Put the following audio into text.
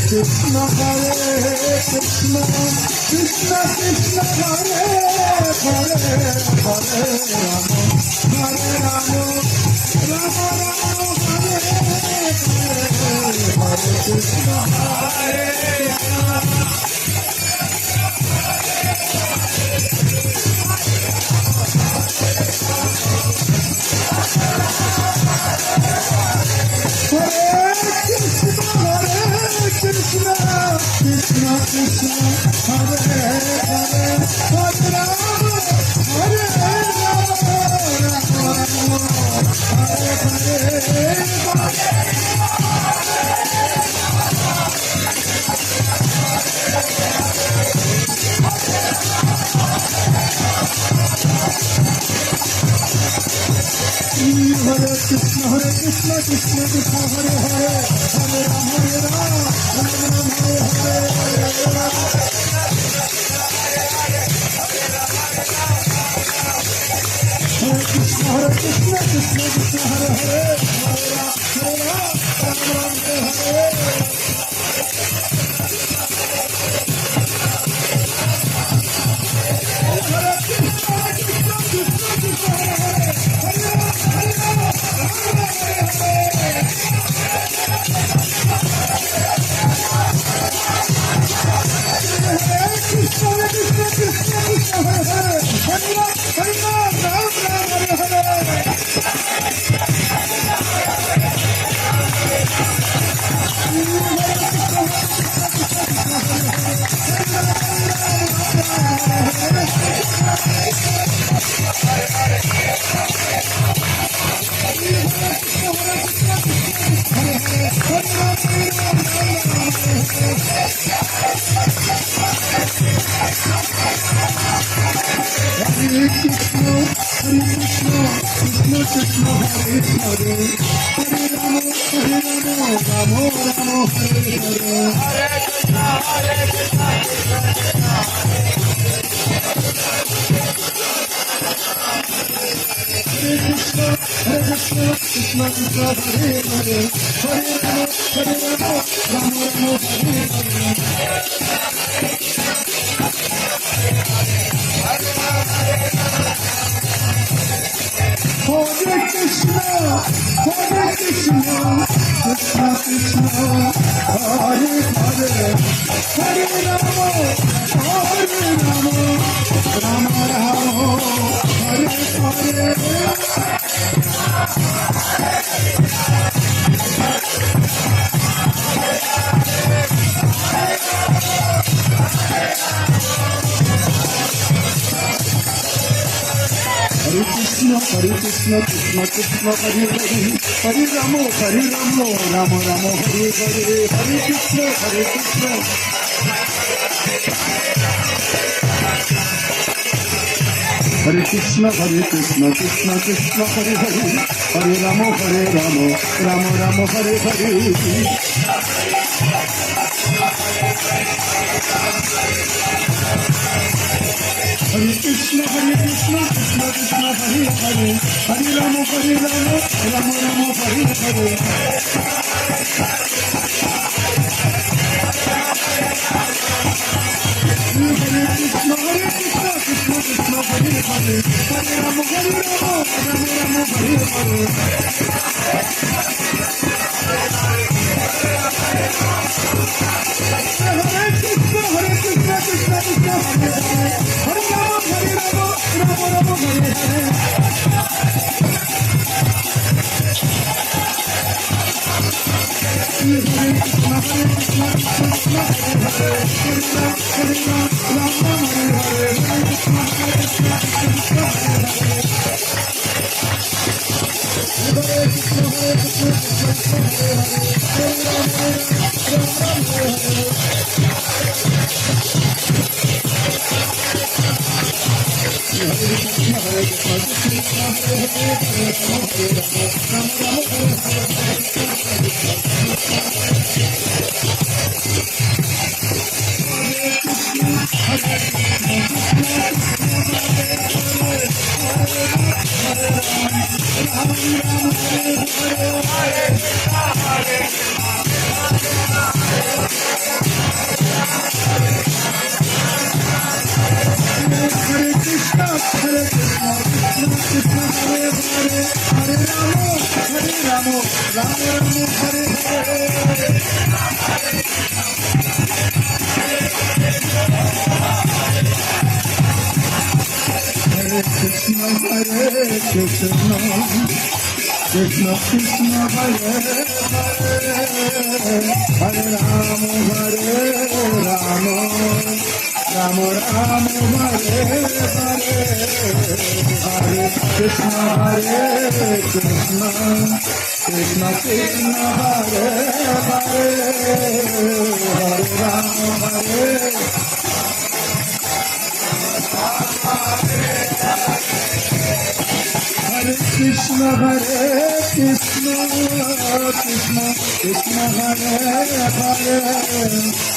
Krishna Krishna Krishna Hare Hare Hare Rama Rama Hare Hare Krishna Hare Krishna Krishna Krishna Hare Hare Hare Rama Hare Rama Hare Hare Hare Krishna Krishna Krishna Hare Hare Hare Rama Hare Krishna Krishna Krishna Hare Hare Krishna Krishna Krishna Hare Hare Hare Rama Rama Rama Hare Hare Hare Krishna Hare Krishna Krishna Krishna Hare Hare Hare Rama Rama Rama Hare Hare Hare Krishna Krishna Krishna Hare Hare Hare Rama Rama Rama Hare Hare Hare Krishna Krishna Krishna Hare Hare Hare Rama Rama Rama Hare Hare Ram Hare Hare Hare Krishna Krishna Krishna Hare Hare Hare Rama Rama Rama Hare Hare Hare Krishna Krishna Krishna Hare Hare Hare Rama Hare Krishna Krishna Krishna Hare Hare